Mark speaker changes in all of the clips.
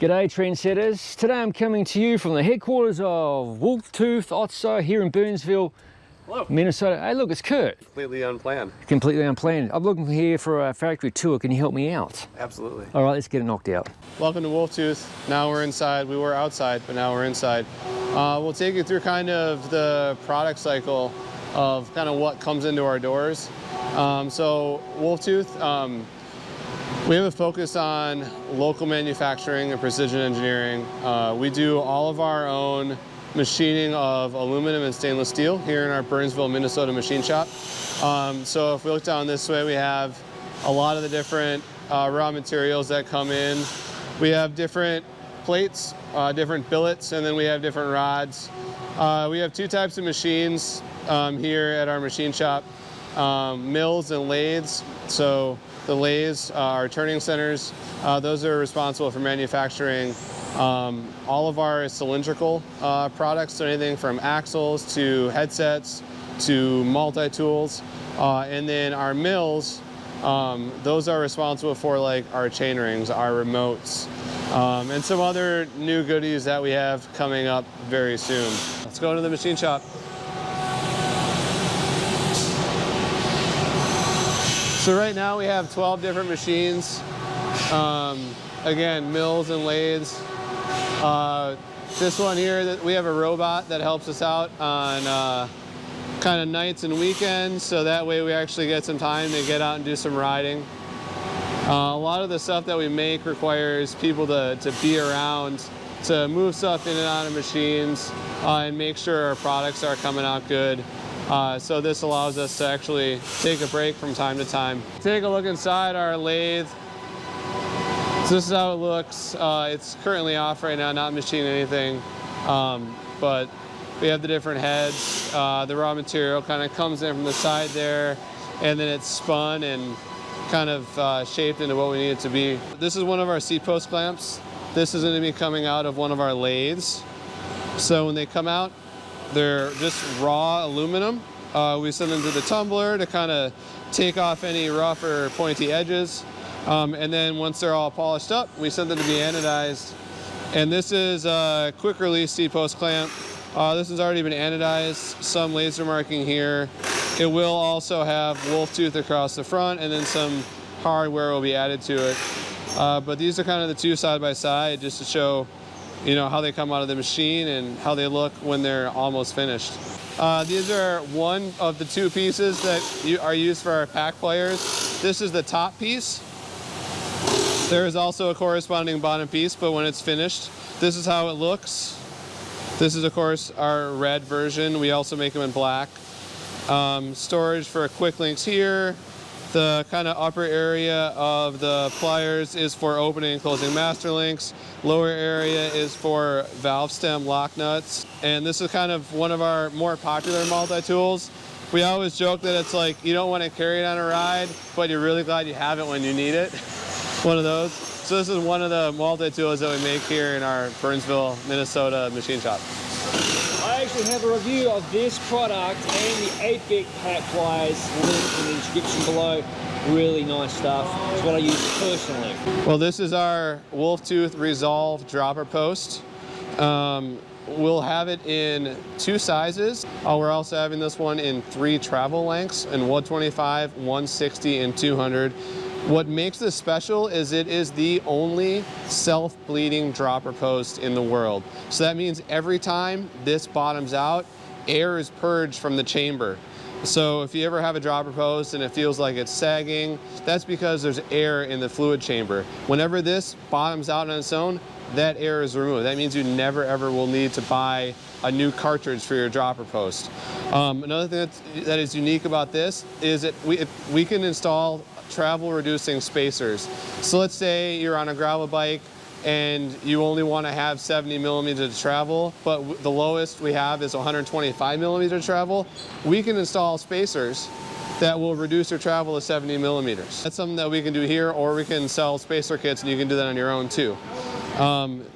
Speaker 1: G'day trendsetters. Today I'm coming to you from the headquarters of Wolftooth Otso here in Burnsville,
Speaker 2: Hello.
Speaker 1: Minnesota. Hey look, it's Kurt.
Speaker 2: Completely unplanned.
Speaker 1: Completely unplanned. I'm looking here for a factory tour. Can you help me out?
Speaker 2: Absolutely.
Speaker 1: All right, let's get it knocked out.
Speaker 3: Welcome to Wolftooth. Now we're inside. We were outside, but now we're inside. We'll take you through kind of the product cycle of kind of what comes into our doors. So Wolftooth, we have a focus on local manufacturing and precision engineering. We do all of our own machining of aluminum and stainless steel here in our Burnsville, Minnesota machine shop. So if we look down this way, we have a lot of the different raw materials that come in. We have different plates, different billets, and then we have different rods. We have two types of machines here at our machine shop, mills and lathes. So the lathes are turning centers. Those are responsible for manufacturing all of our cylindrical products, so anything from axles to headsets to multi-tools. And then our mills, those are responsible for like our chain rings, our remotes, and some other new goodies that we have coming up very soon. Let's go into the machine shop. So right now we have 12 different machines. Again, mills and lathes. This one here, we have a robot that helps us out on kind of nights and weekends, so that way we actually get some time to get out and do some riding. A lot of the stuff that we make requires people to be around, to move stuff in and out of machines, and make sure our products are coming out good. So this allows us to actually take a break from time to time. Take a look inside our lathe. So this is how it looks. It's currently off right now, not machining anything, but we have the different heads. The raw material kind of comes in from the side there, and then it's spun and kind of shaped into what we need it to be. This is one of our Seatpost clamps. This is going to be coming out of one of our lathes. So when they come out, they're just raw aluminum. We send them to the tumbler to kind of take off any rough or pointy edges. And then once they're all polished up, we send them to be anodized. And this is a quick release Seatpost clamp. This has already been anodized, some laser marking here. It will also have Wolftooth across the front, and then some hardware will be added to it. But these are kind of the two side by side, just to show how they come out of the machine and how they look when they're almost finished. These are one of the two pieces that are used for our pack pliers. This is the top piece. There is also a corresponding bottom piece, but when it's finished, this is how it looks. This is, of course, our red version. We also make them in black. Storage for quick links here. The kind of upper area of the pliers is for opening and closing master links. Lower area is for valve stem lock nuts. And this is kind of one of our more popular multi-tools. We always joke that it's like you don't want to carry it on a ride, but you're really glad you have it when you need it. One of those. So this is one of the multi-tools that we make here in our Burnsville, Minnesota machine shop.
Speaker 1: I actually have a review of this product and the 8-bit pack pliers linked in the description below. Really nice stuff. It's what I use personally.
Speaker 3: Well, this is our Wolftooth Resolve dropper post. We'll have it in two sizes. We're also having this one in 3 travel lengths, in 125, 160, and 200. What makes this special is it is the only self-bleeding dropper post in the world. So that means every time this bottoms out, air is purged from the chamber. So if you ever have a dropper post and it feels like it's sagging, that's because there's air in the fluid chamber. Whenever this bottoms out on its own, that air is removed. That means you never ever will need to buy a new cartridge for your dropper post. Another thing that is unique about this is that we can install travel reducing spacers. So let's say you're on a gravel bike and you only want to have 70 millimeters to travel, but the lowest we have is 125 millimeters to travel. We can install spacers that will reduce your travel to 70 millimeters. That's something that we can do here, or we can sell spacer kits and you can do that on your own too.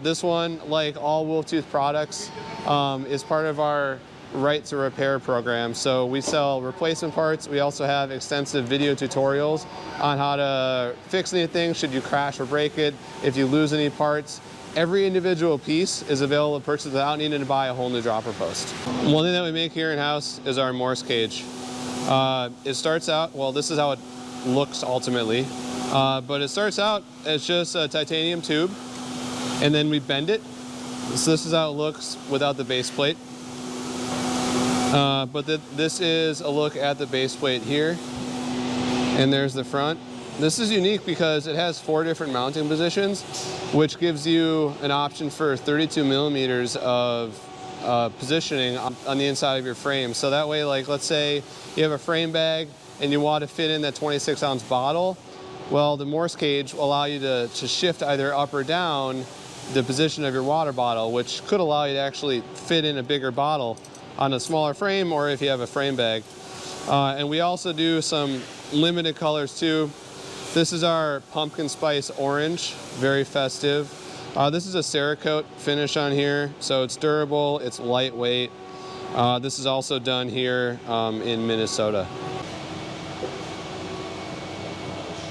Speaker 3: This one, like all Wolftooth products, is part of our right to repair program. So we sell replacement parts. We also have extensive video tutorials on how to fix anything should you crash or break it. If you lose any parts, every individual piece is available to purchase without needing to buy a whole new dropper post. One thing that we make here in-house is our Morse cage. It starts out, well, this is how it looks ultimately, but it starts out as just a titanium tube, and then we bend it. So this is how it looks without the base plate. This is a look at the base plate here, and there's the front. This is unique because it has 4 different mounting positions, which gives you an option for 32 millimeters of positioning on the inside of your frame. So that way, like, let's say you have a frame bag and you want to fit in that 26-ounce bottle. Well, the Morse cage will allow you to shift either up or down the position of your water bottle, which could allow you to actually fit in a bigger bottle on a smaller frame, or if you have a frame bag. And we also do some limited colors too. This is our pumpkin spice orange, very festive. This is a Cerakote finish on here, so it's durable, it's lightweight. This is also done here in Minnesota.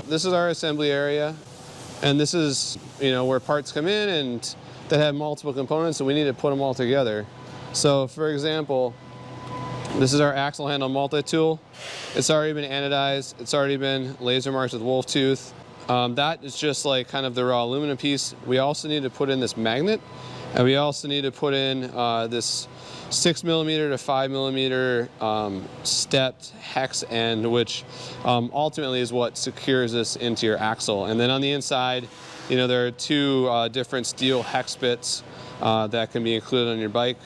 Speaker 3: This is our assembly area, and this is, you know, where parts come in and that have multiple components, and we need to put them all together. So, for example, this is our axle handle multi-tool. It's already been anodized. It's already been laser marked with wolf tooth. That is just like kind of the raw aluminum piece. We also need to put in this magnet, and we also need to put in this 6 millimeter to 5 millimeter stepped hex end, which ultimately is what secures this into your axle. And then on the inside, you know, there are 2 different steel hex bits that can be included on your bike.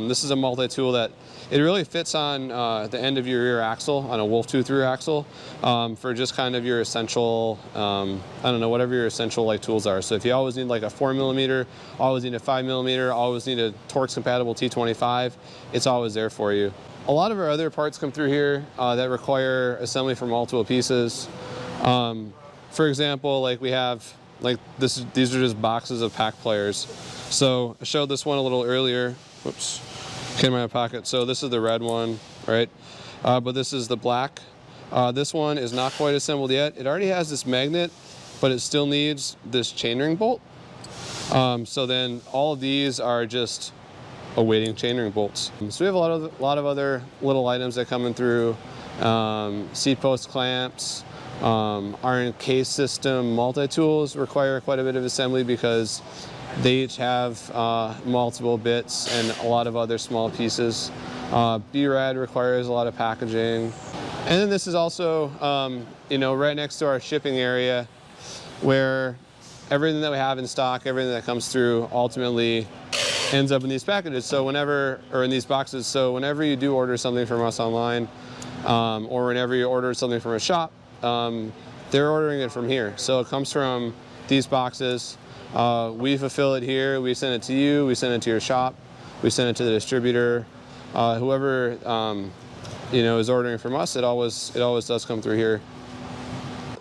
Speaker 3: This is a multi-tool that it really fits on the end of your rear axle, on a wolf tooth rear axle, for just kind of your essential, I don't know, whatever your essential like tools are. So if you always need like a 4 millimeter, always need a 5 millimeter, always need a Torx compatible T25, it's always there for you. A lot of our other parts come through here that require assembly for multiple pieces. For example, like we have, like these are just boxes of pack pliers. So I showed this one a little earlier. Whoops, came in my pocket. So this is the red one, right? But this is the black. This one is not quite assembled yet. It already has this magnet, but it still needs this chainring bolt. So then all of these are just awaiting chainring bolts. So we have a lot of other little items that come in through. Seatpost clamps, our encase system multi-tools require quite a bit of assembly because they each have multiple bits and a lot of other small pieces. B-Rad requires a lot of packaging. And then this is also, you know, right next to our shipping area where everything that we have in stock, everything that comes through ultimately ends up in these packages. So whenever, or in these boxes, so whenever you do order something from us online, or whenever you order something from a shop, they're ordering it from here. So it comes from these boxes. We fulfill it here, we send it to you, we send it to your shop, we send it to the distributor. Whoever you know, is ordering from us, it always does come through here.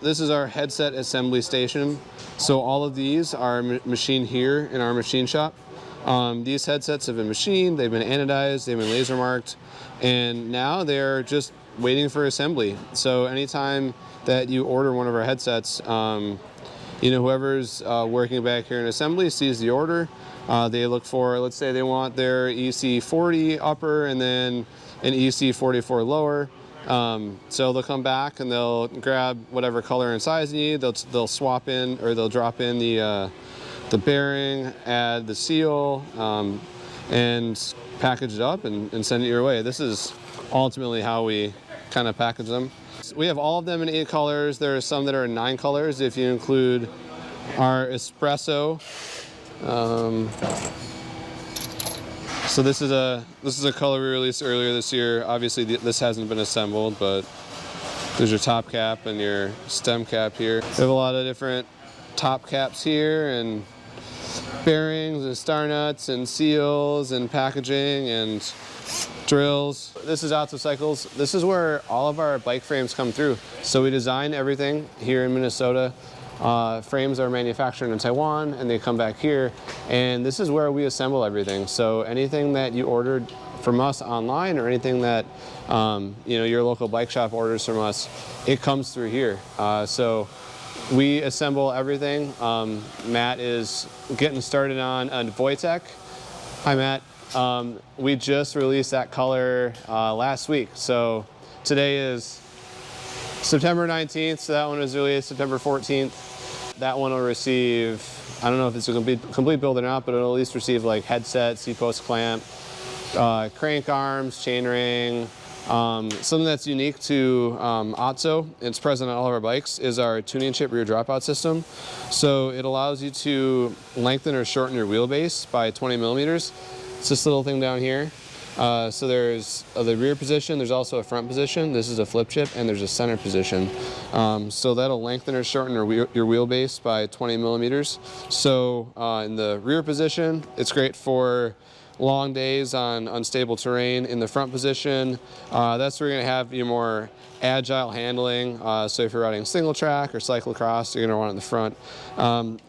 Speaker 3: This is our headset assembly station. So all of these are machined here in our machine shop. These headsets have been machined, they've been anodized, they've been laser marked, and now they're just waiting for assembly. So anytime that you order one of our headsets, you know, whoever's working back here in assembly sees the order. They look for, let's say they want their EC40 upper and then an EC44 lower. So they'll come back and they'll grab whatever color and size you need. They'll swap in, or they'll drop in the bearing, add the seal, and package it up and send it your way. This is ultimately how we kind of package them. We have all of them in 8 colors. There are some that are in 9 colors if you include our espresso. So this is a color we released earlier this year. Obviously this hasn't been assembled, but there's your top cap and your stem cap here. We have a lot of different top caps here, and bearings and star nuts and seals and packaging and drills. This is Otso Cycles. This is where all of our bike frames come through. So we design everything here in Minnesota. Frames are manufactured in Taiwan and they come back here, and this is where we assemble everything. So anything that you ordered from us online, or anything that you know, your local bike shop orders from us, it comes through here. So we assemble everything. Matt is getting started on a Wojtek. Hi, Matt. We just released that color last week. So today is September 19th, so that one was released September 14th. That one will receive, I don't know if it's a complete build or not, but it'll at least receive like headset, Seatpost Clamp, crank arms, chainring. Something that's unique to Otso, it's present on all of our bikes, is our tuning chip rear dropout system. So it allows you to lengthen or shorten your wheelbase by 20 millimeters. It's this little thing down here. So there's the rear position, there's also a front position, this is a flip chip, and there's a center position. So that'll lengthen or shorten your wheelbase by 20 millimeters. So in the rear position, it's great for long days on unstable terrain. In the front position, that's where you're gonna have your more agile handling. So if you're riding single track or cyclocross, you're gonna want it in the front.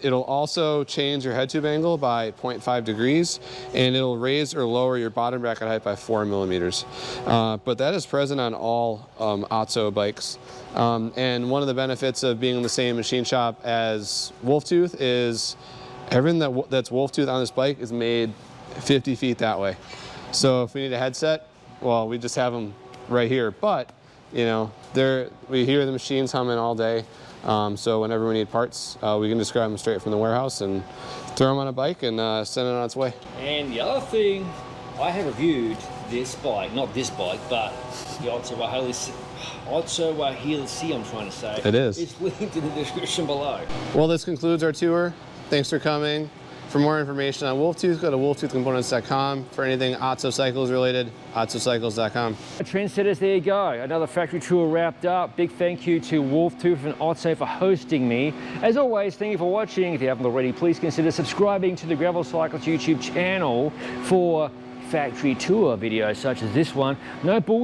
Speaker 3: It'll also change your head tube angle by 0.5 degrees, and it'll raise or lower your bottom bracket height by 4 millimeters. But that is present on all Otso bikes. And one of the benefits of being in the same machine shop as Wolftooth is everything that's Wolftooth on this bike is made 50 feet that way. So if we need a headset, well, we just have them right here. But, you know, we hear the machines humming all day. So whenever we need parts, we can just grab them straight from the warehouse and throw them on a bike and send it on its way.
Speaker 1: And the other thing, I have reviewed this bike, not this bike, but the Otso Cyclist, I'm trying to say.
Speaker 3: It is.
Speaker 1: It's linked in the description below.
Speaker 3: Well, this concludes our tour. Thanks for coming. For more information on Wolftooth, go to wolftoothcomponents.com. For anything Otso Cycles related, otsocycles.com.
Speaker 1: Trendsetters, there you go. Another factory tour wrapped up. Big thank you to Wolftooth and Otso for hosting me. As always, thank you for watching. If you haven't already, please consider subscribing to the Gravel Cyclist YouTube channel for factory tour videos such as this one. No bull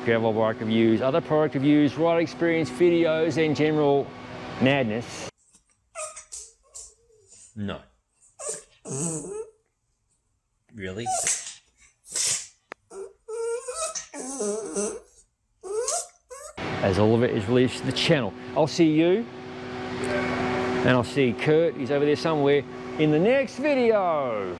Speaker 1: gravel bike reviews, other product reviews, ride experience videos, and general madness. No. Really? As all of it is released to the channel. I'll see you, and I'll see Kurt, he's over there somewhere, in the next video.